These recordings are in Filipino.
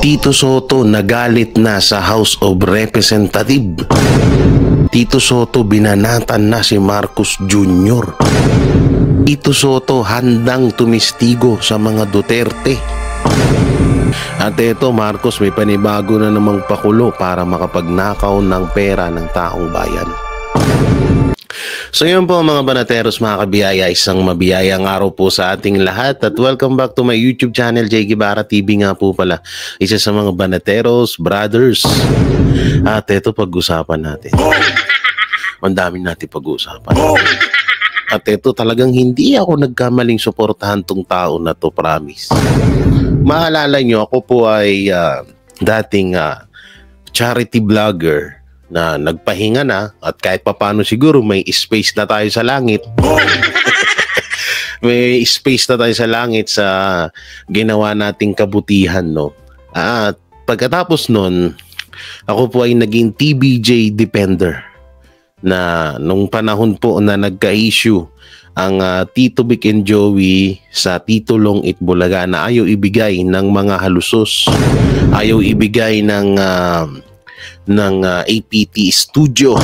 Tito Soto nagalit na sa House of Representatives. Tito Soto binanatan na si Marcos Jr. Tito Soto handang tumistigo sa mga Duterte. At ito, Marcos, may panibago na namang pakulo para makapagnakaw ng pera ng taong bayan. So yun po mga banateros, mga kabiyaya, isang mabiyayang araw po sa ating lahat at welcome back to my YouTube channel, Jay Guevara TV nga po pala, isa sa mga banateros, brothers. At ito pag-usapan natin. Ang dami natin pag-usapan. At ito talagang hindi ako nagkamaling suportahan tong tao na to, promise. Maalala nyo, ako po ay dating charity vlogger na nagpahinga na at kahit papano siguro may space na tayo sa langit. May space na tayo sa langit sa ginawa nating kabutihan, no? At pagkatapos nun, ako po ay naging TBJ Defender na nung panahon po na nagka-issue ang Tito Vic and Joey sa Tito Long Itbulaga na ayaw ibigay ng mga halusos, ayaw ibigay ng APT Studio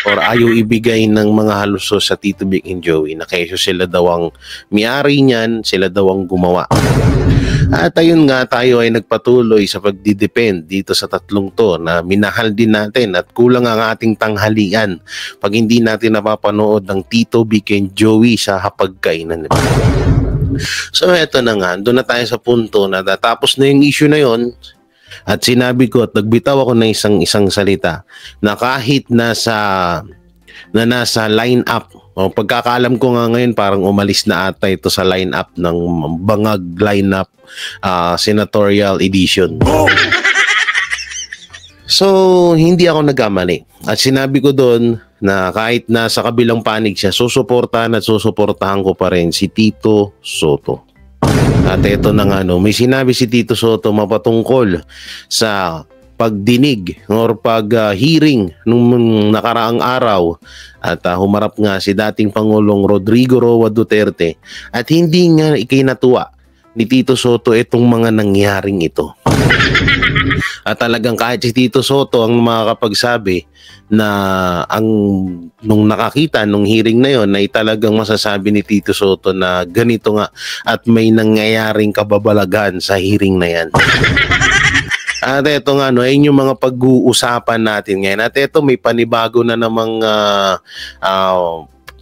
or ayaw ibigay ng mga halusos sa Tito Vic and Joey na kaya sila daw ang may-ari niyan, sila daw ang gumawa. At ayun nga, tayo ay nagpatuloy sa pagdidepend dito sa tatlong to na minahal din natin at kulang ang ating tanghalian pag hindi natin napapanood ng Tito Vic and Joey sa hapagkainan. So eto na nga, doon na tayo sa punto na natapos na yung issue na yon. At sinabi ko at nagbitaw ako ng isang salita na kahit nasa line-up, o pagkakaalam ko nga ngayon parang umalis na ata ito sa line-up ng bangag line-up senatorial edition. So hindi ako nagkamali. At sinabi ko doon na kahit nasa kabilang panig siya, susuportahan ko pa rin si Tito Soto. At ito na nga, no, may sinabi si Tito Soto mapatungkol sa pagdinig or pag-hearing nung nakaraang araw at humarap nga si dating Pangulong Rodrigo Roa Duterte at hindi nga ikinatuwa ni Tito Soto itong mga nangyaring ito. At talagang kahit si Tito Soto ang makakapagsabi na nung nakakita nung hearing na yon ay talagang masasabi ni Tito Soto na ganito nga at may nangyayaring kababalaghan sa hearing na yan. At ito nga, no, ayun yung mga pag-uusapan natin ngayon. At ito may panibago na namang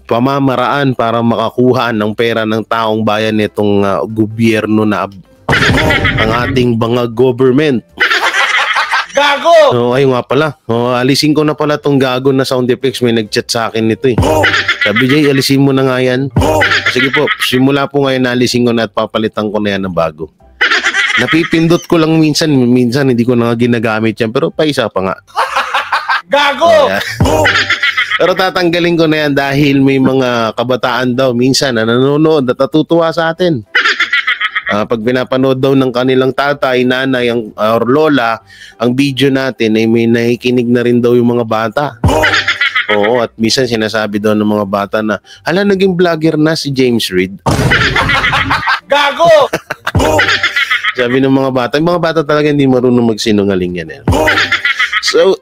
pamamaraan para makakuha ng pera ng taong bayan nitong gobyerno na ang ating bangag government. Gago! So, ayun nga pala. Alisin ko na pala tong gago na sound effects. May nag-chat sa akin nito eh. Sabi, Jay, alisin mo na nga yan. Sige po, simula po ngayon alisin ko na at papalitan ko na yan ng bago. Napipindot ko lang minsan hindi ko na ginagamit yan. Pero paisa pa nga. Gago! Pero tatanggalin ko na yan dahil may mga kabataan daw minsan na nanonood at natutuwa sa atin. Pag pinapanood daw ng kanilang tatay, nanay or lola ang video natin ay may nakikinig na rin daw yung mga bata. Oo, at minsan sinasabi daw ng mga bata na hala, naging vlogger na si James Reid. Gago! Sabi ng mga bata, yung mga bata talaga hindi marunong magsinungaling yan. So,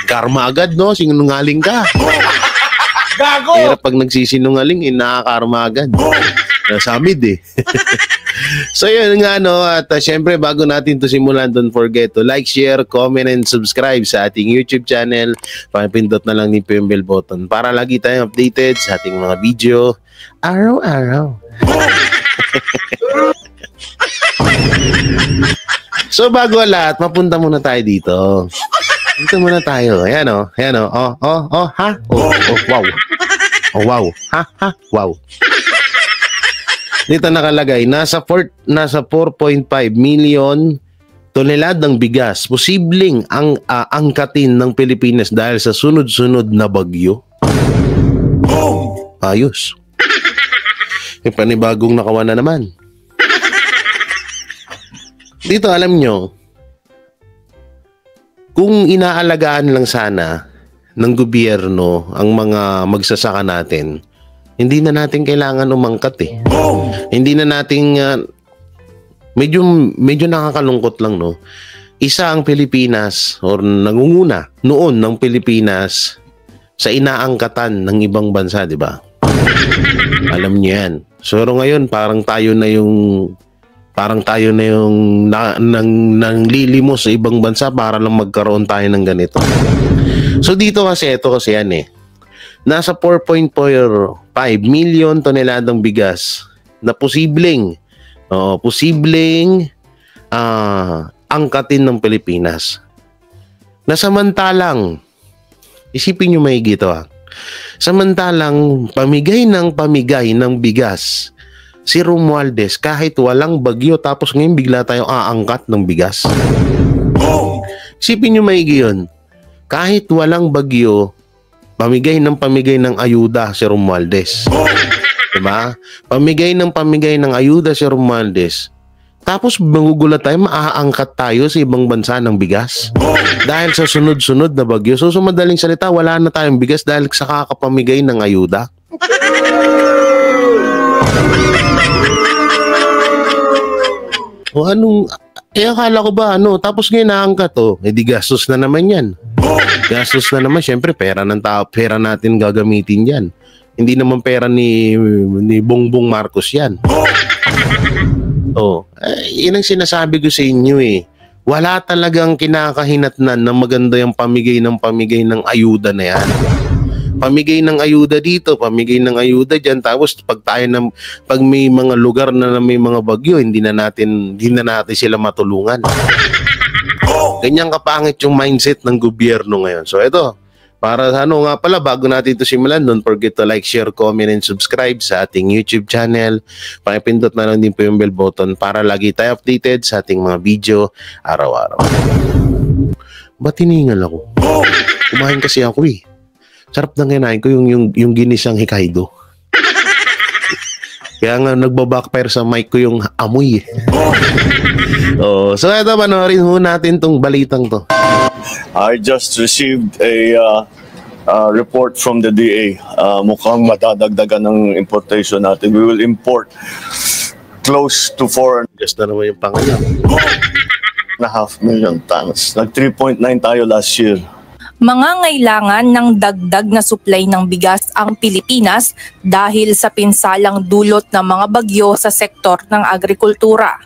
karma agad, no? Sinungaling ka. Gago! Pero pag nagsisinungaling, nakakarma agad. Nasamid eh. So yun nga, no, at syempre bago natin to simulan, don't forget to like, share, comment, and subscribe sa ating YouTube channel. Pakipindot na lang ni yung bell button para lagi tayong updated sa ating mga video araw-araw. So bago lahat, mapunta muna tayo dito. Dito muna tayo. Ayan o. Ayan o. Ha? Wow. Wow. Ha? Wow. Dito nakalagay, nasa 4.5 million toneladang bigas posibleng ang angkatin ng Pilipinas dahil sa sunod-sunod na bagyo. Ayos. May panibagong nakawan na naman. Dito alam nyo, kung inaalagaan lang sana ng gobyerno ang mga magsasaka natin, hindi na natin kailangan umangkat eh. Hindi na natin medyo nakakalungkot lang, no? Isa ang Pilipinas or nangunguna noon ng Pilipinas sa inaangkatan ng ibang bansa, di ba? Alam niyo yan. So ngayon parang tayo na yung nanglilimos sa ibang bansa para lang magkaroon tayo ng ganito. So dito kasi ito kasi yan eh. Nasa 4.45 million toneladang bigas na posibleng angkatin ng Pilipinas. Na samantalang, isipin nyo maigi ito samantalang pamigay ng bigas si Romualdez kahit walang bagyo tapos ngayon bigla tayong aangkat ng bigas. Isipin nyo maigi yun. Kahit walang bagyo, pamigay ng ayuda si Romualdez. Diba? Pamigay ng ayuda si Romualdez. Tapos magugulat tayo, maaangkat tayo sa ibang bansa ng bigas. Dahil sa sunod-sunod na bagyo. So sa madaling salita, wala na tayong bigas dahil sa kakapamigay ng ayuda. O anong, akala ko ba tapos ngayon naangkat di gastos na naman yan. Gastos na naman, syempre pera ng tao, pera natin gagamitin yan. Hindi naman pera ni Bongbong Marcos yan. Yun ang sinasabi ko sa inyo eh. Wala talagang kinakahinatnan na maganda yung pamigay ng ayuda na yan. Pamigay ng ayuda dito, pamigay ng ayuda dyan. Tapos pag may mga lugar na may mga bagyo, hindi na natin sila matulungan. Ganyan kapangit yung mindset ng gobyerno ngayon. So ito, para nga pala, bago natin ito simulan, don't forget to like, share, comment, and subscribe sa ating YouTube channel. Pakipindot na lang din po yung bell button para lagi tayo updated sa ating mga video araw-araw. Ba't hiningal ako? Kumain kasi ako eh. Sarap ng kinain ko yung ginisang Hokkaido. Kaya nga nagbabackfire sa mic ko yung amoy. So ito, panoorin natin tong balitang to. I just received a report from the DA. Mukhang madadagdagan ng importation natin. We will import close to 4.5 Just na naman yung pangalan. million tons. Nag 3.9 tayo last year. Mangangailangan ng dagdag na supply ng bigas ang Pilipinas dahil sa pinsalang dulot ng mga bagyo sa sektor ng agrikultura.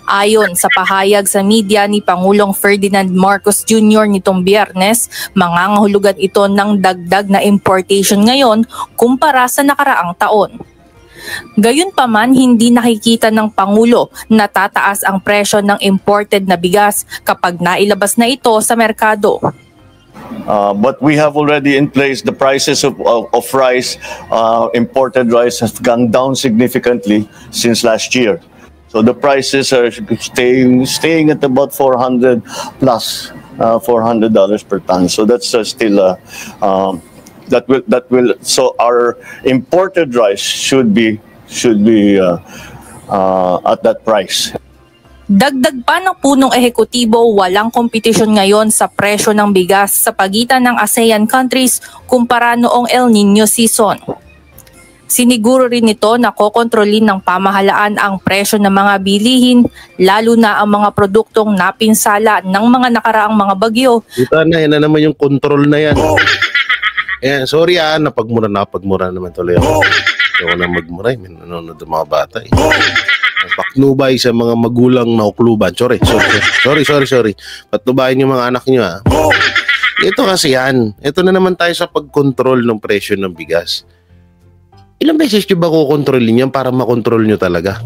Ayon sa pahayag sa media ni Pangulong Ferdinand Marcos Jr. nitong Biyernes, mangangahulugan ito ng dagdag na importation ngayon kumpara sa nakaraang taon. Gayunpaman, hindi nakikita ng Pangulo na tataas ang presyo ng imported na bigas kapag nailabas na ito sa merkado. But we have already in place the prices of rice. Imported rice has gone down significantly since last year. So the prices are staying at about $400 plus $400 per ton. So that's still that will so our imported rice should be at that price. Dagdag pa ng punong ehekutibo, walang kompetisyon ngayon sa presyo ng bigas sa pagitan ng ASEAN countries kumpara noong El Nino season. Siniguro rin nito na kokontrolin ng pamahalaan ang presyo ng mga bilihin, lalo na ang mga produktong napinsala ng mga nakaraang mga bagyo. Ito na, yan na naman yung control na yan. Sorry napagmura naman tuloy ako. Ayaw na magmura, may nanonood ng mga bata eh. Paknubay sa mga magulang na ukluban. Sorry. Patnubayin yung mga anak nyo Ito kasi yan. Ito na naman tayo sa pagkontrol ng presyo ng bigas. Ilang beses nyo ba kukontrolin yan para makontrol nyo talaga?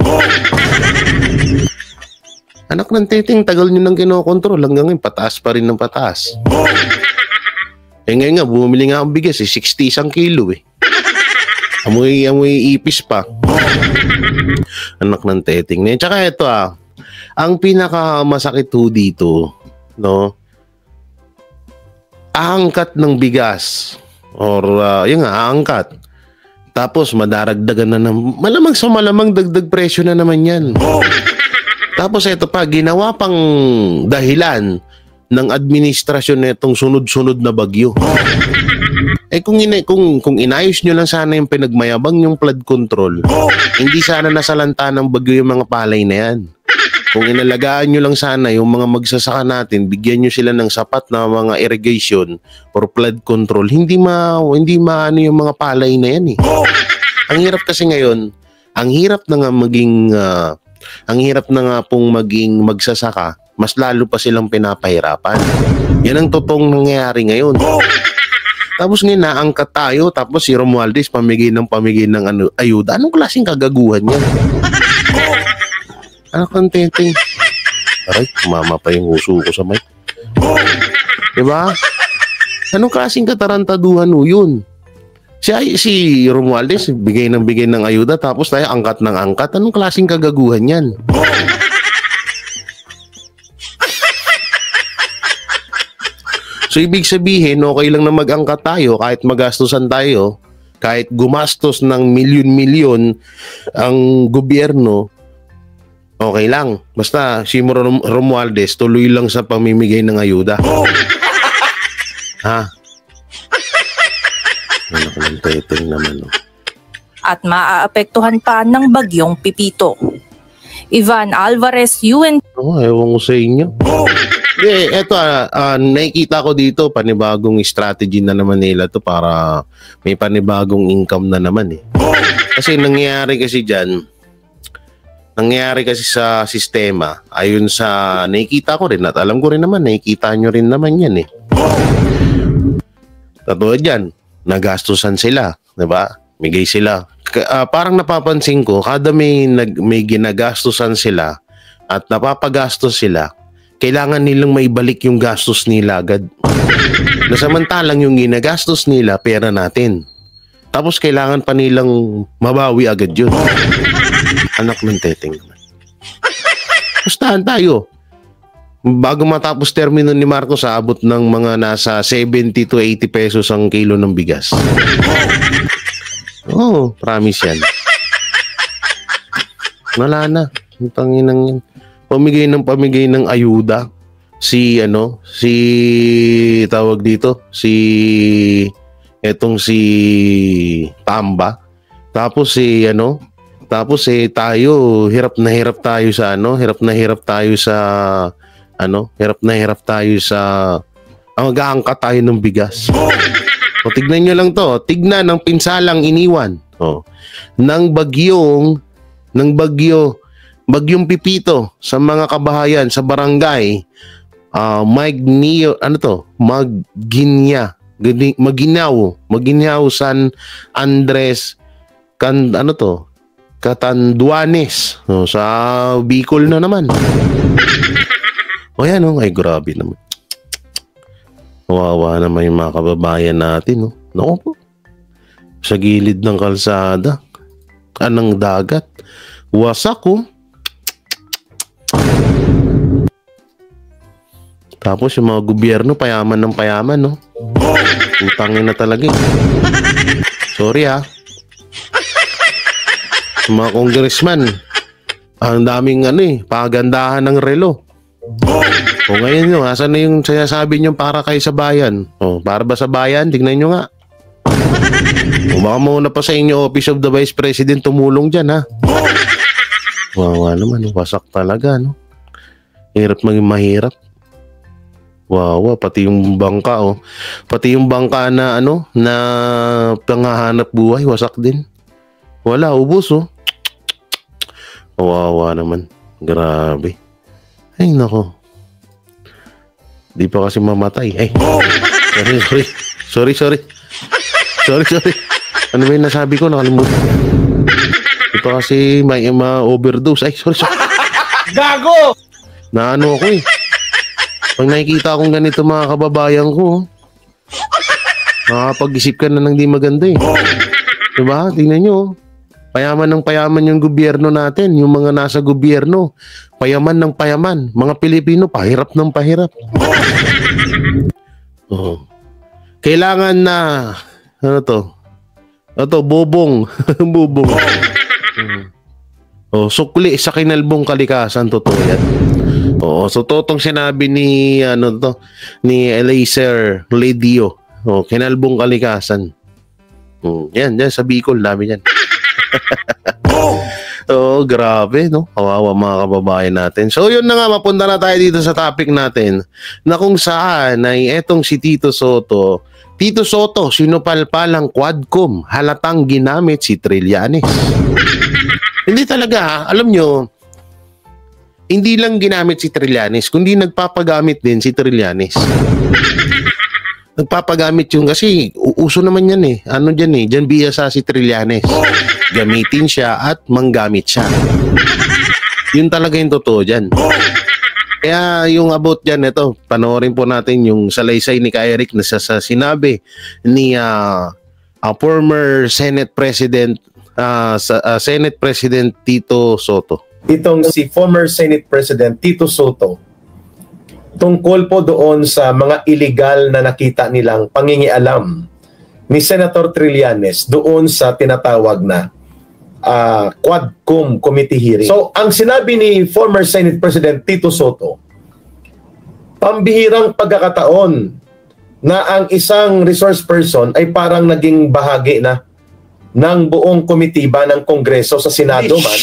Anak ng titing, tagal nyo nang kinokontrol. Hanggang ngayon, pataas pa rin ng pataas. Ngayon nga, bumili nga ang bigas 60 isang kilo eh. Amoy ipis pa. Anak ng teting. Tsaka ito ang pinakamasakit dito, no? Aangkat ng bigas or aangkat. Tapos madaragdagan na ng malamang sa malamang dagdag presyo na naman yan. Tapos ito pa, ginawa pang dahilan ng administrasyon nitong sunod-sunod na bagyo. Kung inayos nyo lang sana yung pinagmayabang yung flood control, hindi sana nasalanta ng bagyo yung mga palay na yan. Kung inalagaan nyo lang sana yung mga magsasaka natin, bigyan nyo sila ng sapat na mga irrigation or flood control, hindi maano yung mga palay na yan eh. Ang hirap kasi ngayon, ang hirap na nga pong maging magsasaka, mas lalo pa silang pinapahirapan. Yan ang totoong nangyayari ngayon. Tapos ngayon naangkat tayo, tapos si Romualdez pamigay ng ayuda. Anong klaseng kagaguhan yan? Ano contenting? Aray, mama pa yung huso ko sa mic. Diba? Anong klaseng katarantaduhan o yun? Si Romualdez, bigay ng ayuda, tapos tayo angkat ng angkat. Anong klaseng kagaguhan yan? So, ibig sabihin, okay lang na mag-angkat tayo, kahit magastusan tayo, kahit gumastos ng milyon-milyon ang gobyerno, okay lang. Basta si Romualdez, tuloy lang sa pamimigay ng ayuda. Ha? Ano ko ng teteng naman, no? At maaapektuhan pa ng bagyong Pipito. Ivan Alvarez, UN. Ewan ko sa inyo. Eto, nakikita ko dito, panibagong strategy na naman nila to para may panibagong income na naman eh. Kasi nangyayari kasi sa sistema, ayon sa nakikita ko rin at alam ko rin naman, nakikita nyo rin naman yan eh. Katulad yan, nagastusan sila, diba? Migay sila. Parang napapansin ko, kada may ginagastusan sila at napapagastos sila, kailangan nilang maibalik yung gastos nila agad. Nasamantalang yung ginagastos nila, pera natin. Tapos kailangan pa nilang mabawi agad yun. Anak ng teteng naman. Pustahan tayo. Bago matapos termino ni Marcos, aabot ng mga nasa 70 to 80 pesos ang kilo ng bigas. Oh, promise yan. Wala na. Ang tanginang yan. Pamigay ng ayuda si Tamba. Tapos tayo hirap na hirap tayo sa mag-aangkat tayo ng bigas. O tignan nyo lang to, tignan ng pinsalang iniwan ng bagyong Pipito sa mga kabahayan sa barangay Maguinao San Andres Catanduanes sa Bicol na naman. O yan ay grabe naman. Kawawa naman yung mga kababayan natin Naku po. Sa gilid ng kalsada, kanang dagat, wasak Tapos yung mga gobyerno, payaman ng payaman, Utangin na talaga Sorry mga congressman, ang daming pagandahan ng relo. O ngayon asan na yung sinasabi nyo para kayo sa bayan? Para ba sa bayan? Tignan nyo nga. Baka muna pa sa inyo Office of the Vice President tumulong dyan, Wawa naman, wasak talaga, Hirap maging mahirap. Wawa, pati yung bangka, Pati yung bangka na, na panghahanap buhay, wasak din. Wala, ubos, Wawa naman. Grabe. Ay, nako. Di pa kasi mamatay. Ay, sorry. Ano ba yung nasabi ko? Nakalimutan. Di pa kasi may ma-overdose. Ay, sorry. Gago! Naano ako Pag nakikita akong ganito mga kababayan ko, nakapag-isip ka na ng di maganda Diba? Tingnan nyo. Payaman ng payaman yung gobyerno natin. Yung mga nasa gobyerno, payaman ng payaman. Mga Pilipino, pahirap ng pahirap. Kailangan na, bubong. Bubong. Sukli sa kinalbong kalikasan, totoo yan. So totong sinabi ni Eliezer Ledio, kinalbong kalikasan. Yan sa Bicol, dami yan. Oo, grabe, no? Kawawa mga kababayan natin. So, yun na nga, mapunta na tayo dito sa topic natin na kung saan ay etong si Tito Soto, sinupalpalang Quadcom, halatang ginamit si Trillanes. Hindi talaga, alam nyo, hindi lang ginamit si Trillanes, kundi nagpapagamit din si Trillanes. Nagpapagamit yung kasi uso naman yan eh. Ano dyan eh, dyan biyasa si Trillanes. Gamitin siya at manggamit siya. Yun talaga yung totoo dyan. Kaya yung about dyan, ito, panoorin po natin yung salaysay ni Ka Eric na sa sinabi ni former Senate President Senate President Tito Soto. Itong si former Senate President Tito Soto tungkol po doon sa mga illegal na nakita nilang pangingialam ni Senator Trillanes doon sa tinatawag na Quadcom Committee hearing. So, ang sinabi ni former Senate President Tito Soto, pambihirang pagkakataon na ang isang resource person ay parang naging bahagi na ng buong komitiba ng Kongreso sa Senado man,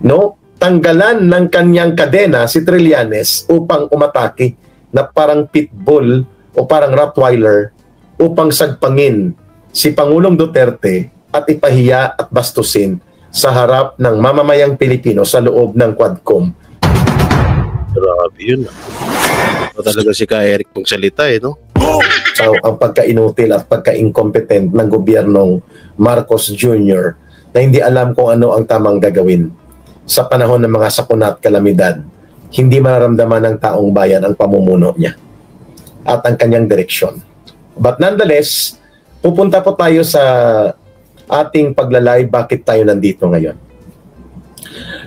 no? Tanggalan ng kanyang kadena si Trillanes upang umatake na parang pitbull o parang Rottweiler upang sagpangin si Pangulong Duterte at ipahiya at bastusin sa harap ng mamamayang Pilipino sa loob ng Quadcom. Grabe yun. Ito talaga si Ka Eric magsalita eh, no? So, ang pagka-inutil at pagka-incompetent ng gobyernong Marcos Jr. na hindi alam kung ano ang tamang gagawin sa panahon ng mga sakuna at kalamidad, hindi mararamdaman ng taong bayan ang pamumuno niya at ang kanyang direksyon. But nonetheless, pupunta po tayo sa ating paglalay bakit tayo nandito ngayon.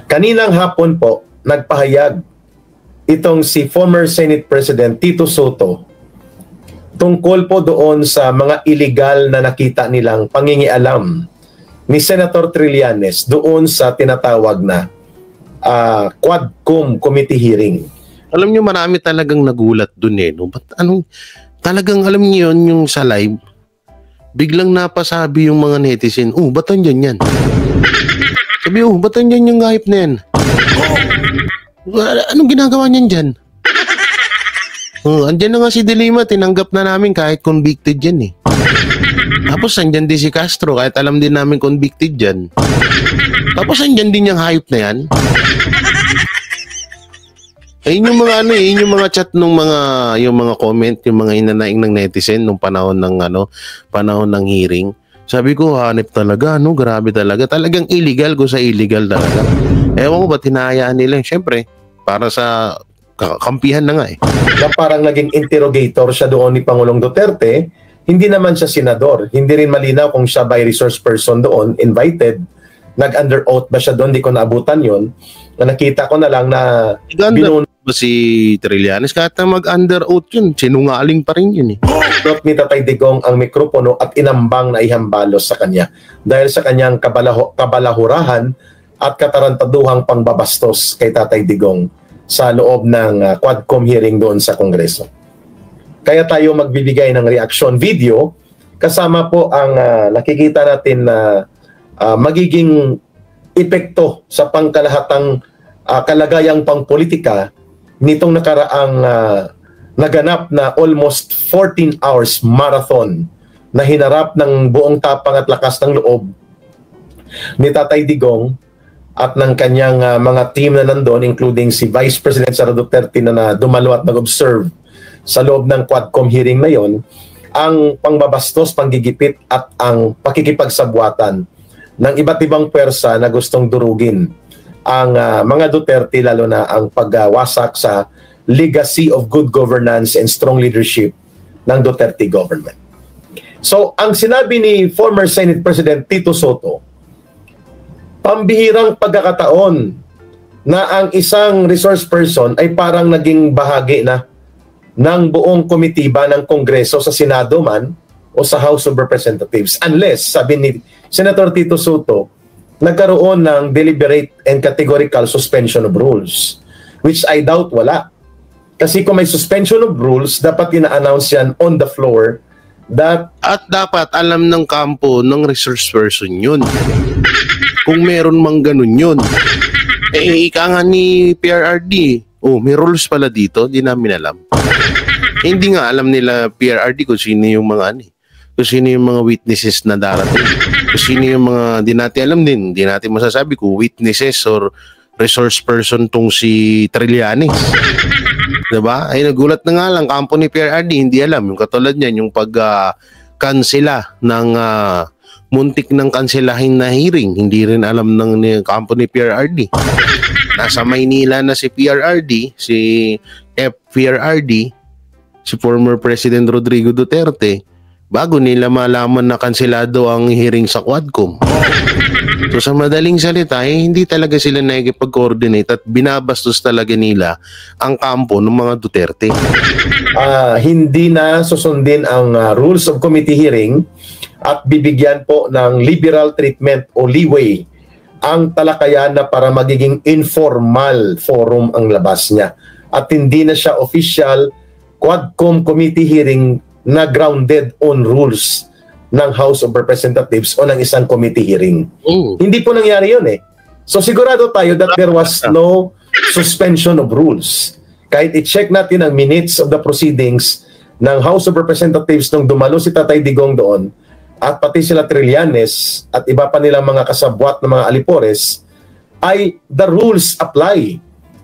Kaninang hapon po, nagpahayag itong si former Senate President Tito Soto tungkol po doon sa mga illegal na nakita nilang pangingialam ni Senator Trillanes doon sa tinatawag na Quadcom Committee hearing. Alam nyo, marami talagang nagulat dun eh. No? Ba't anong, talagang alam nyo yun, yung sa live, biglang napasabi yung mga netizen, ba't andyan yan? Sabi, ba't andyan yung hype na yan? Anong ginagawa niyan dyan? Andyan na nga si Dilima, tinanggap na namin kahit convicted yan eh. Tapos andyan din si Castro, kahit alam din namin convicted yan. Tapos andyan din yung hype na yan. Ayun yung mga yun yung mga chat nung yung mga comment, yung mga hinanaing ng netizen nung panahon ng hearing. Sabi ko, hanip talaga, grabe talaga. Talagang illegal ko sa illegal talaga. Ewan ko ba't hinahayaan nila? Siyempre, para sa kampihan na nga eh. Na parang naging interrogator siya doon ni Pangulong Duterte, hindi naman siya senador. Hindi rin malinaw kung siya by resource person doon, invited. Nag-under oath ba siya doon? Di ko naabutan yun. Nakita ko na lang na ba si Trillanes? Kahit na mag-under oath yun, sinungaling pa rin yun eh. Ni Tatay Digong ang mikropono at inambang na ihambalos sa kanya dahil sa kanyang kabalahurahan at katarantaduhang pangbabastos kay Tatay Digong sa loob ng Quadcom hearing doon sa Kongreso. Kaya tayo magbibigay ng reaction video kasama po ang nakikita natin na magiging epekto sa pangkalahatang kalagayang pangpolitika nitong nakaraang naganap na almost 14 hours marathon na hinarap ng buong tapang at lakas ng loob ni Tatay Digong at ng kanyang mga team na nandun, including si Vice President Sara Duterte na dumalo at nag-observe sa loob ng Quadcom hearing na yon, ang pangbabastos, panggigipit at ang pakikipagsabwatan ng iba't ibang pwersa na gustong durugin ang mga Duterte, lalo na ang pagwasak sa legacy of good governance and strong leadership ng Duterte government. So, ang sinabi ni former Senate President Tito Soto, pambihirang pagkakataon na ang isang resource person ay parang naging bahagi na ng buong komitiba ng Kongreso sa Senado man o sa House of Representatives. Unless, sabi ni Senator Tito Soto, nagkaroon ng deliberate and categorical suspension of rules, which I doubt wala. Kasi kung may suspension of rules, dapat ina-announce yan on the floor that At dapat alam ng kampo ng resource person yun. Kung meron mang ganun yun. Ika nga ni PRRD, may rules pala dito, di namin alam. Hindi nga alam nila PRRD kung sino yung mga kung sino yung mga witnesses na darating. Kung sino yung mga di natin alam din, di natin masasabi kung witnesses or resource person tong si Trillanes. Diba? Ay nagulat na nga lang, kampo ni PRRD, hindi alam. Yung katulad niyan, yung pag-kansela ng muntik ng kanselahin na hearing, hindi rin alam ng kampo ni PRRD. Nasa Maynila na si PRRD, si PRRD, si former President Rodrigo Duterte, bago nila malaman na kanselado ang hearing sa Quadcom. So sa madaling salita, hindi talaga sila nakikipag-coordinate at binabastos talaga nila ang kampo ng mga Duterte. Hindi na susundin ang rules of committee hearing at bibigyan po ng liberal treatment o leeway ang talakayan na para magiging informal forum ang labas niya. At hindi na siya official Quadcom committee hearing na grounded on rules ng House of Representatives o ng isang committee hearing. Hindi po nangyari yun eh. So sigurado tayo that there was no suspension of rules. Kahit i-check natin ang minutes of the proceedings ng House of Representatives nung dumalo si Tatay Digong doon at pati sila Trillanes at iba pa nilang mga kasabwat ng mga alipores, ay the rules apply.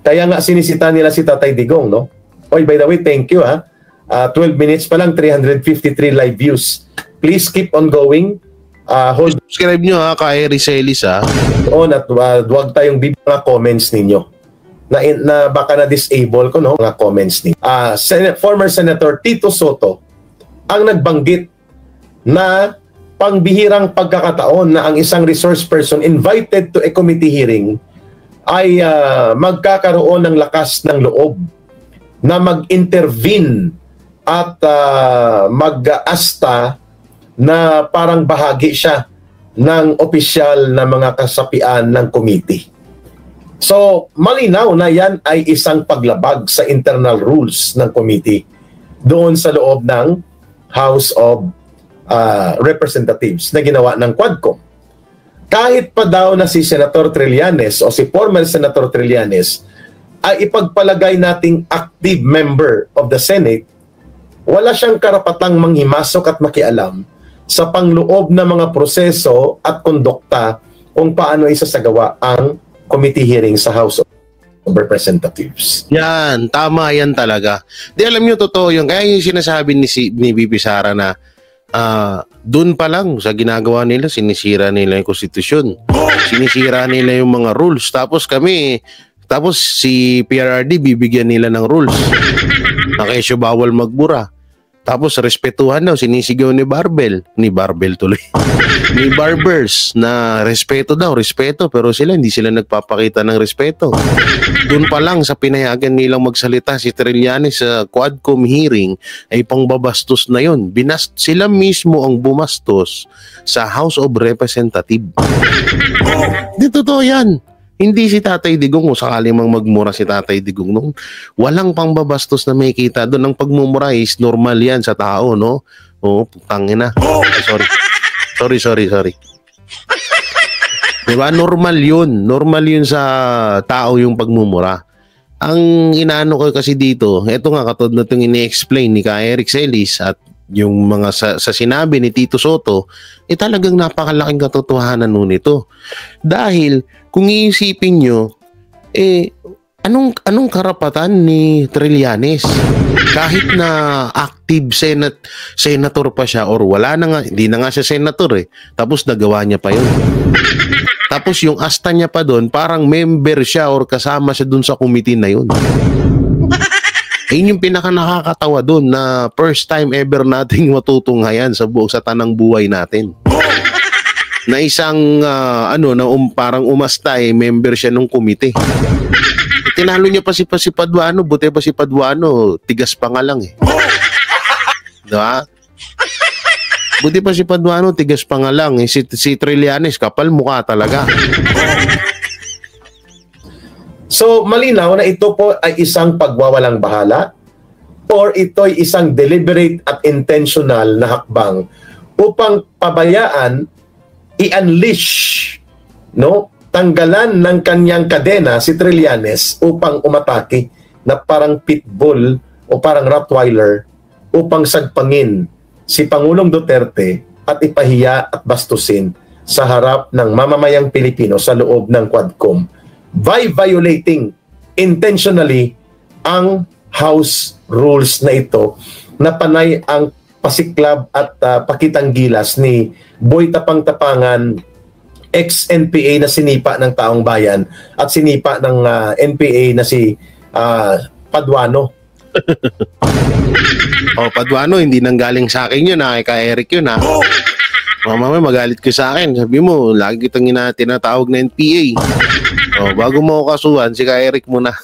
Kaya nga sinisita nila si Tatay Digong, no? Oy, by the way, thank you 12 minutes pa lang, 353 live views. Please keep on going. Subscribe nyo kay Rizelis on at huwag tayong bibigyan mga comments ninyo. Na baka na-disable ko mga comments ninyo. Former Senator Tito Soto ang nagbanggit na pangbihirang pagkakataon na ang isang resource person invited to a committee hearing ay magkakaroon ng lakas ng loob na mag-intervene at mag-asta na parang bahagi siya ng opisyal na mga kasapian ng committee. So, malinaw na yan ay isang paglabag sa internal rules ng committee doon sa loob ng House of Representatives na ginawa ng Quadcom. Kahit pa daw na si Senator Trillanes o si former Senator Trillanes ay ipagpalagay nating active member of the Senate, wala siyang karapatang manghimasok at makialam sa pangloob na mga proseso at kondukta kung paano isasagawa ang committee hearing sa House of Representatives. Yan, tama yan talaga. Di alam nyo, totoo yun. Kaya yung sinasabi ni Bibi Sara na dun pa lang sa ginagawa nila, sinisira nila yung konstitusyon. Sinisira nila yung mga rules. Tapos si PRRD bibigyan nila ng rules. Na kesyo bawal magbura. Tapos respetuhan daw, sinisigaw ni Barbers na respeto, pero hindi sila nagpapakita ng respeto. Doon pa lang sa pinayagan nilang magsalita si Trillanes sa Quadcom hearing ay pangbabastos na yun. Sila mismo ang bumastos sa House of Representatives. Di totoo yan. Hindi si Tatay Digong, kung sakali mang magmura si Tatay Digong nung walang pangbabastos na makikita doon. Ang pagmumura is normal yan sa tao, no? Putangina. Sorry. Diba? Normal yun sa tao yung pagmumura. Ang inaano ko kasi dito, eto nga katulad na itong ini-explain ni Eric Celis at yung mga sa sinabi ni Tito Soto, talagang napakalaking katotohanan nun ito. Dahil kung iisipin nyo, anong karapatan ni Trillanes? Kahit na active senator pa siya or wala na nga, hindi na nga siya senator tapos nagawa niya pa yun. Tapos yung asta niya pa doon, parang member siya or kasama siya doon sa committee na yun. Yun yung pinaka nakakatawa doon na first time ever nating matutunghayan sa tanang buhay natin. Na isang parang umasta member siya ng komite. Tinalo niya pa si Paduano, buti pa si Paduano, tigas pa nga lang Diba? Buti pa si Paduano, tigas pa nga lang si Trillanes, kapal mukha talaga. So, malinaw na ito po ay isang pagwawalang bahala or ito'y isang deliberate at intentional na hakbang upang pabayaan i-unleash, no, tanggalan ng kanyang kadena si Trillanes upang umatake na parang pitbull o parang Rottweiler upang sagpangin si Pangulong Duterte at ipahiya at bastusin sa harap ng mamamayang Pilipino sa loob ng Quadcom by violating intentionally ang House rules na ito na panay ang pasiklab at pakitang gilas ni Boy Tapang-Tapangan, ex-NPA na sinipa ng taong bayan at sinipa ng NPA na si Paduano. Paduano, hindi nang galing sa akin yun, kay Eric yun, ha? Mamaya magalit ka sa akin. Sabi mo, lagi kitang tinatawag na NPA. Bago mo ako kasuhan, si Kay Eric muna.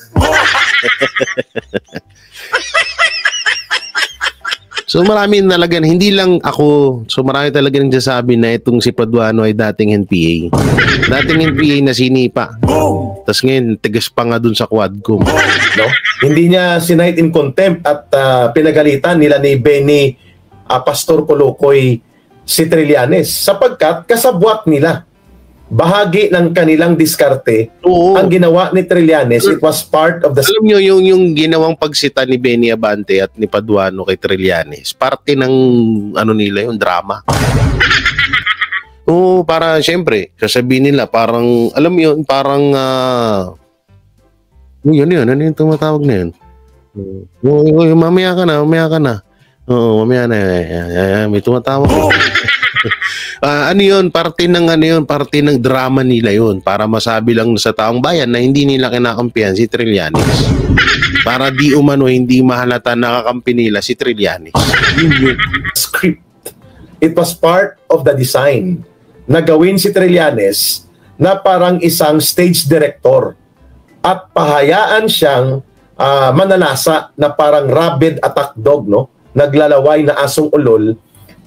So marami talaga, hindi lang ako, so marami talaga nagsasabi na itong si Paduano ay dating NPA. Dating NPA na sinipa. Tapos ngayon, tigas pa nga dun sa Quadcom. No? Hindi niya sinight in contempt at pinagalitan nila ni Benny Pastor Colocoy si Trillanes sapagkat kasabwat nila. Bahagi ng kanilang diskarte ang ginawa ni Trillanes. It was part of the... Alam nyo, yung ginawang pagsita ni Benny Abante at ni Paduano kay Trillanes, parte ng ano nila yung drama. Para syempre, sasabihin nila parang, alam mo yun, parang yun, ano yung tumatawag na yun? Mamaya ka na. Mamaya na. May tumatawag. Ano yun, parte ng drama nila yun para masabi lang sa taong bayan na hindi nila kinakampihan si Trillanes. Para di umano hindi mahalata nakakampi nila si Trillanes. Script. It was part of the design na gawin si Trillanes na parang isang stage director at pahayaan siyang manalasa na parang rabid attack dog, no? Naglalaway na asong ulol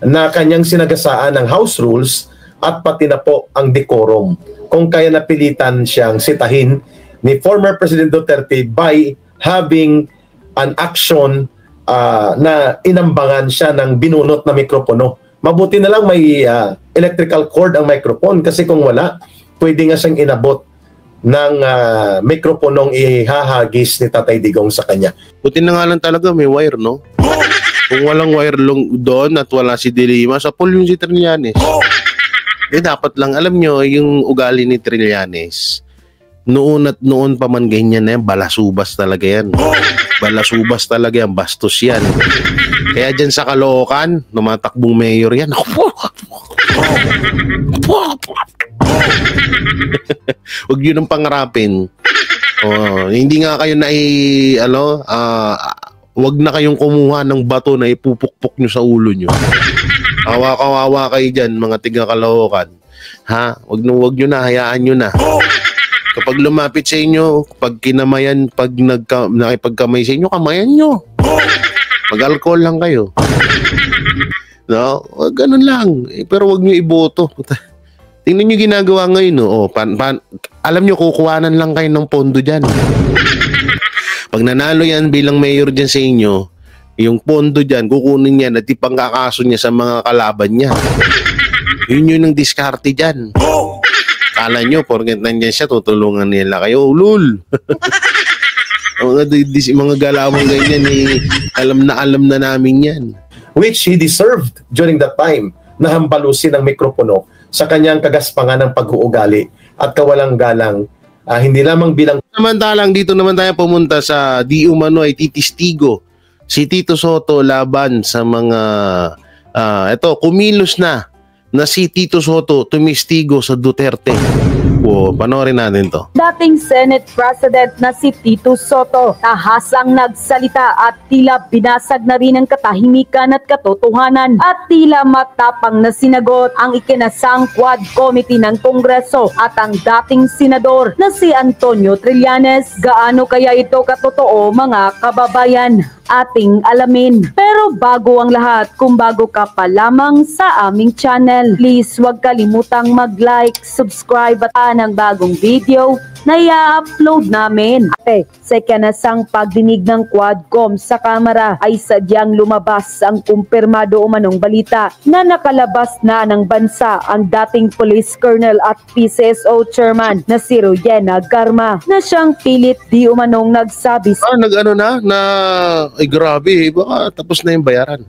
na kanyang sinagasaan ng House rules at pati na po ang decorum. Kung kaya napilitan siyang sitahin ni former President Duterte by having an action na inambangan siya ng binunot na mikropono. Mabuti na lang may electrical cord ang microphone kasi kung wala, pwede nga siyang inabot ng mikroponong ihahagis ni Tatay Digong sa kanya. Buti na nga lang talaga may wire, no? Kung walang wire doon at wala si Dilima, sa pool yung si Trillanes. Dapat lang, alam nyo, yung ugali ni Trillanes, noon at noon pa man ganyan na yan, balasubas talaga yan. Balasubas talaga yan, bastos yan. Kaya dyan sa Caloocan, numatakbong mayor yan. Huwag yun ang pangarapin. Hindi nga kayo wag na kayong kumuha ng bato na ipupukpok nyo sa ulo nyo. Kawawa kayo dyan, mga tiga Caloocan. Ha? Wag nyo na, hayaan nyo na. Kapag lumapit sa inyo, pag kinamayan, pag nakipagkamay sa inyo, kamayan nyo. Mag-alcohol lang kayo. No? Ganun lang. Pero wag nyo iboto. Tingnan nyo ginagawa ngayon. No? Alam nyo, kukuhanan lang kayo ng pondo dyan. Pag nanalo yan bilang mayor dyan sa inyo, yung pondo dyan, kukunin niya at ipangkakaso niya sa mga kalaban niya. Yun ang diskarte dyan. Kala nyo, porket nandyan siya, tutulungan nila kayo. Ulul! mga galawang ganyan, alam na namin yan. Which he deserved during that time na hambalusin ang mikropono sa kanyang kagaspangan ng pag-uugali at kawalang galang. Hindi lamang bilang... Samantalang dito naman tayo pumunta sa di umano ay titistigo si Tito Sotto laban sa mga kumilos na si Tito Sotto tumistigo sa Duterte. Panoorin natin to. Dating Senate President na si Tito Sotto, tahasang nagsalita at tila binasag na rin ang katahimikan at katotohanan at tila matapang na sinagot ang ikinasang Quad Committee ng Kongreso at ang dating senador na si Antonio Trillanes. Gaano kaya ito katotoo, mga kababayan? Ating alamin. Pero bago ang lahat, kung bago ka pa lamang sa aming channel, please huwag kalimutang mag-like, subscribe at ng bagong video na i-upload namin. Ate, sa ikanasang pagdinig ng Quadcom sa Kamara ay sadyang lumabas ang kumpirmado umanong balita na nakalabas na ng bansa ang dating Police Colonel at PCSO Chairman na si Rowena Garma na siyang pilit di umanong nagsabi Nag-ano na ay grabe, baka tapos na yung bayaran.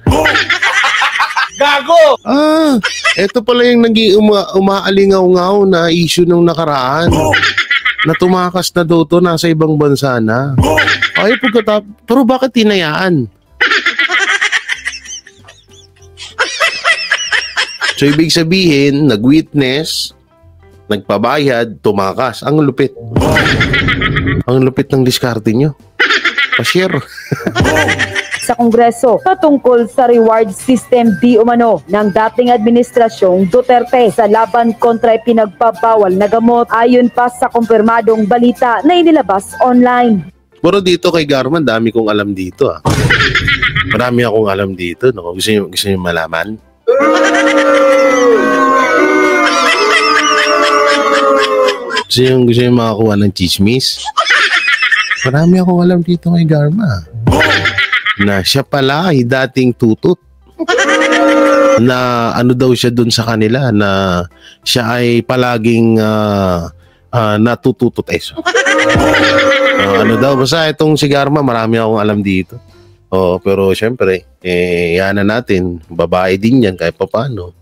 Gago! Eto pala yung umaalingaw-ngaw na issue nung nakaraan. Na tumakas na daw to, nasa ibang bansa na. Ay, pero bakit tinayaan? So, ibig sabihin, nag-witness, nagpabayad, tumakas. Ang lupit. Ang lupit ng diskarte nyo. Pa-share. sa Kongreso patungkol sa reward system di umano ng dating administrasyong Duterte sa laban kontra ipinagbabawal na gamot ayon pa sa kumpirmadong balita na inilabas online. Pero dito kay Garman, dami kong alam dito. Marami akong alam dito. No? Gusto niyo malaman? Gusto niyo makakuha ng chismis? Marami akong alam dito kay Garma. Na siya pala ay dating tutut. Na ano daw siya dun sa kanila na siya ay palaging natututot. Ano daw, basta itong si Garma, marami akong alam dito. Pero syempre, yan na natin, babae din yan kahit paano.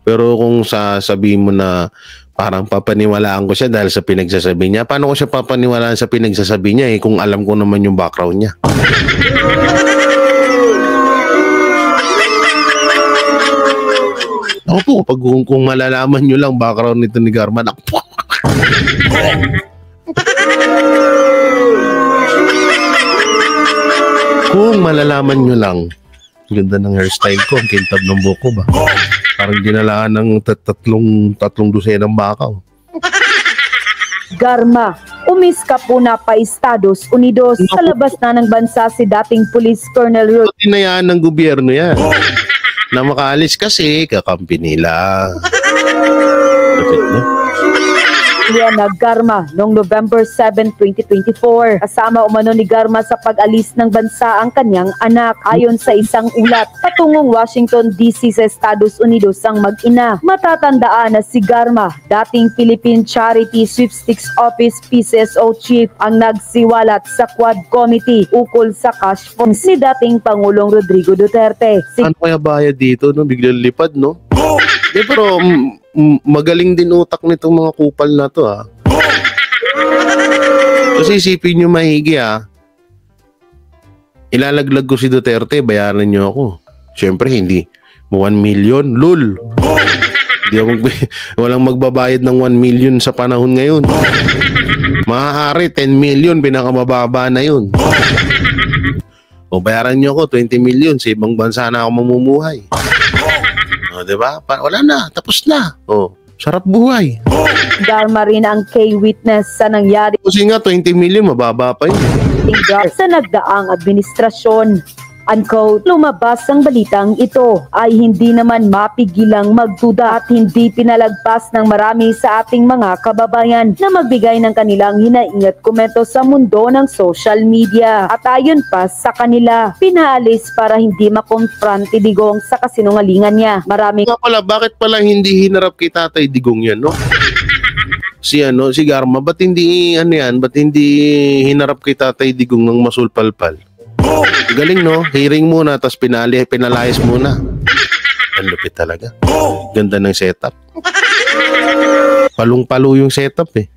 Pero kung sasabihin mo na parang papaniwalaan ko siya dahil sa pinagsasabi niya, paano ko siya papaniwalaan sa pinagsasabi niya kung alam ko naman yung background niya? Ako po, kung malalaman nyo lang background nito ni Garma, kung malalaman nyo lang, ganda ng hairstyle ko, ang kintab ng buko ba? Parang ginalaan ng tatlong dosenang bakaw. Garma, umiska po na pa Estados Unidos. Sa labas na ng bansa si dating Police Colonel Ruth. Tinayaan ng gobyerno yan. Na makaalis kasi, kakampi nila. Lapit na. Rowena Garma noong November 7, 2024. Kasama umano ni Garma sa pag-alis ng bansa ang kanyang anak. Ayon sa isang ulat, patungong Washington DC sa Estados Unidos ang mag-ina. Matatandaan na si Garma, dating Philippine Charity Sweepstakes Office PCSO Chief, ang nagsiwalat sa Quad Committee ukol sa cash funds ni dating Pangulong Rodrigo Duterte. Ano kaya bayad dito? No? Biglang lipad, no? Pero magaling din utak nitong mga kupal na to, ha? Kasi isipin nyo mahigi, ha? Ilalaglag ko si Duterte, bayaran nyo ako. Siyempre, hindi. 1 million, lul. Walang magbabayad ng 1 million sa panahon ngayon. Maaari, 10 million, pinakamababa na yun. O bayaran nyo ako, 20 million, sa ibang bansa na ako mamumuhay. Diba? Wala na, tapos na. Sarap buhay. Garma rin ang key witness sa nangyari. Kasi nga, 20 million, mababa pa yun. Sa nagdaang administrasyon. Unquote, lumabas ang balitang ito ay hindi naman mapigilang magduda at hindi pinalagpas ng marami sa ating mga kababayan na magbigay ng kanilang hinaing at komento sa mundo ng social media. At ayon pa sa kanila, pinaalis para hindi makonfronti Digong sa kasinungalingan niya. Marami bakit pala hindi hinarap kay Tatay Digong yan, no? Si Garma, ba't hindi hinarap kay Tatay Digong ng masulpalpal? Galing, no? Hearing muna, tapos pinalayas muna. Ang lupit talaga. Ganda ng setup. Palong-palo yung setup, eh.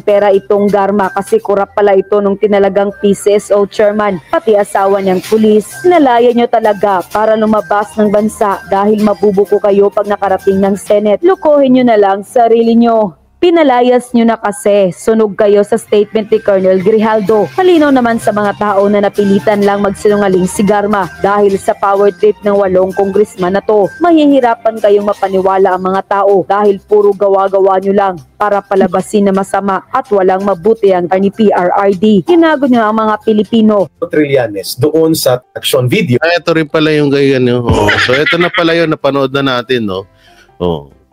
Pera itong Garma kasi kurap pala ito nung tinalagang PCSO chairman, pati asawa niyang pulis. Nalaya niyo talaga para lumabas ng bansa dahil mabubuko kayo pag nakarating ng Senate. Lukuhin niyo na lang sarili niyo. Pinalayas nyo na kasi, sunog kayo sa statement ni Colonel Grijaldo. Malinaw naman sa mga tao na napilitan lang magsinungaling si Garma dahil sa power trip ng 8 congressman na to. Mahihirapan kayong mapaniwala ang mga tao dahil puro gawa-gawa nyo lang para palabasin na masama at walang mabuti ang ni PRRD. Ginago nyo ang mga Pilipino. Trillanes doon sa action video. Ito rin pala yung ganyan. So ito na pala yun, napanood na natin, no?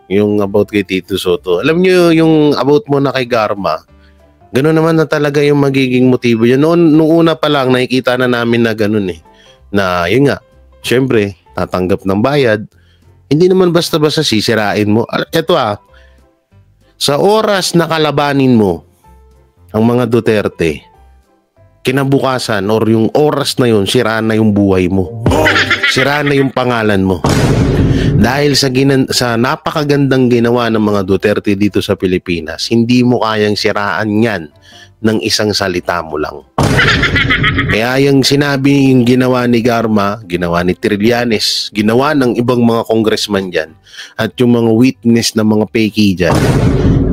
yung about kay Tito Soto. Alam nyo, yung about mo na kay Garma, gano'n naman na talaga yung magiging motibo yun. Noong una pa lang, nakikita na namin na gano'n eh. Na, yun nga, syempre, tatanggap ng bayad. Hindi naman basta-basta sisirain mo. Ito sa oras na kalabanin mo ang mga Duterte, kinabukasan or yung oras na yun, sira na yung buhay mo. Sira na yung pangalan mo. Dahil sa napakagandang ginawa ng mga Duterte dito sa Pilipinas, hindi mo kayang siraan yan ng isang salita mo lang. Kaya yung sinabi yung ginawa ni Garma, ginawa ni Trillanes, ginawa ng ibang mga congressman dyan, at yung mga witness na mga peki dyan,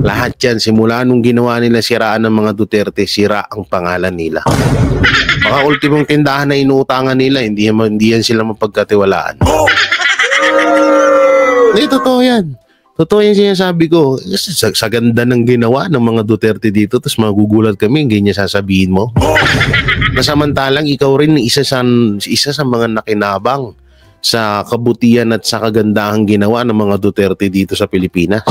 lahat yan, simula nung ginawa nila siraan ng mga Duterte, sira ang pangalan nila. Baka ultimong tindahan na inuutangan nila, hindi yan sila mapagkatiwalaan. Totoo yan. Totoo yung sinasabi ko. Sa ganda ng ginawa ng mga Duterte dito, tapos magugulat kami, ganyan sasabihin mo. Nasamantalang ikaw rin isa sa mga nakinabang sa kabutihan at sa kagandahang ginawa ng mga Duterte dito sa Pilipinas.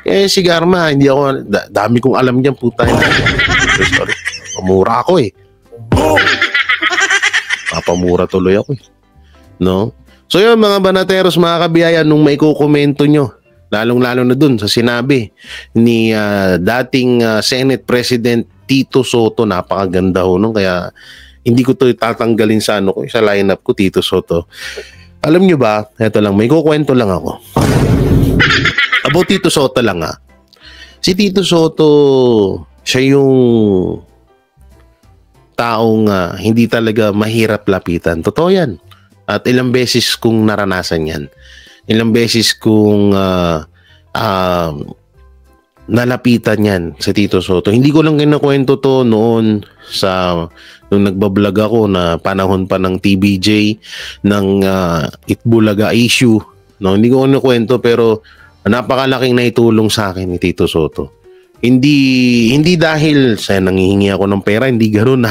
Si Garma, hindi ako, dami kong alam niyan, puta. Sorry. Pamura ako eh. Papamura tuloy ako eh. No? So yun mga banateros, mga kabiyaya, nung may kukomento nyo, lalong-lalo na dun sa sinabi ni dating Senate President Tito Soto, napakaganda ho nung, kaya hindi ko to tatanggalin sa sa lineup ko, Tito Soto. Alam nyo ba, eto lang, may kukwento lang ako. About Tito Soto lang Si Tito Soto, siya yung taong hindi talaga mahirap lapitan. Totoo yan. At ilang beses kong naranasan yan. Ilang beses kong nalapitan yan sa Tito Soto. Hindi ko lang kinakwento to noon nung nagbablog ako na panahon pa ng TBJ, ng Itbulaga issue. No, hindi ko kinakwento, pero napakalaking naitulong sa akin ni Tito Soto. Hindi dahil sa nanghihingi ako ng pera, hindi ganoon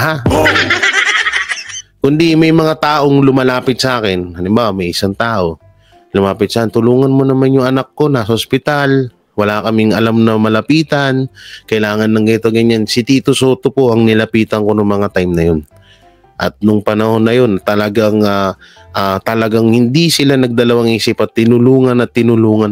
Kundi may mga taong lumalapit sa akin. Halimbawa, may isang tao lumapit sa akin, tulungan mo naman yung anak ko, nasa ospital, wala kaming alam na malapitan, kailangan ng ito, ganyan. Si Tito Soto po ang nilapitan ko noong mga time na yun. At nung panahon na yun, talagang hindi sila nagdalawang isip at tinulungan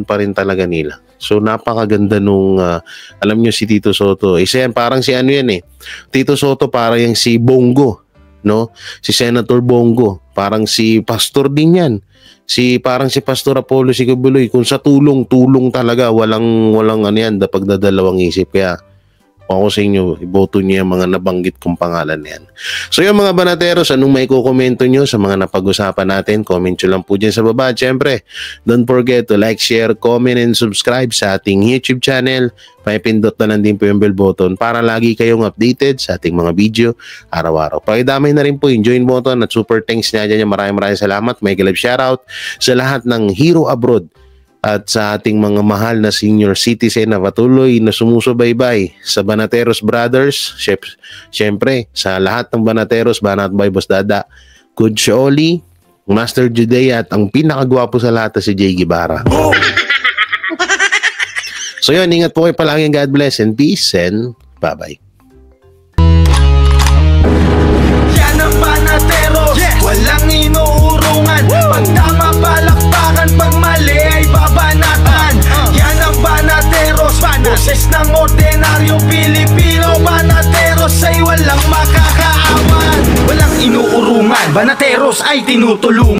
pa rin talaga nila. So napakaganda nung, alam nyo si Tito Soto, isa yan, parang si ano yan Tito Soto parang yung si Bongo. No, si Senator Bongo, parang si pastor din yan. Parang si Pastor Apollo Sigabuloy, kung sa tulong talaga, walang ano yan, pagdadalawang isip. Kaya ako sa inyo, iboto niyo yung mga nabanggit kong pangalan yan. So yung mga banateros, anong may kukomento nyo sa mga napag-usapan natin? Comment nyo lang po dyan sa baba. Siyempre, don't forget to like, share, comment, and subscribe sa ating YouTube channel. Paipindot na lang din po yung bell button para lagi kayong updated sa ating mga video araw-araw. Pakidamay na rin po yung join button at super thanks niya dyan. Maraming salamat. May galab shoutout sa lahat ng Hero Abroad at sa ating mga mahal na senior citizen na patuloy na sumusubaybay sa Banateros Brothers. Siyempre, sa lahat ng Banateros, Banat by Boss Dada, Coach Oli, Master Judea, at ang pinakagwapo sa lahat si Jay Guevara. So yun, ingat po kayo palagi. God bless and peace and bye-bye. Yan ang Banateros, walang inuurungan. Pag tama palakpakan, pag mali ay babanatan. Yan ang Banateros, boses ng ordinaryong Pilipino. Banateros ay walang makakaawan, walang inuurungan. Banateros ay tinutulungan.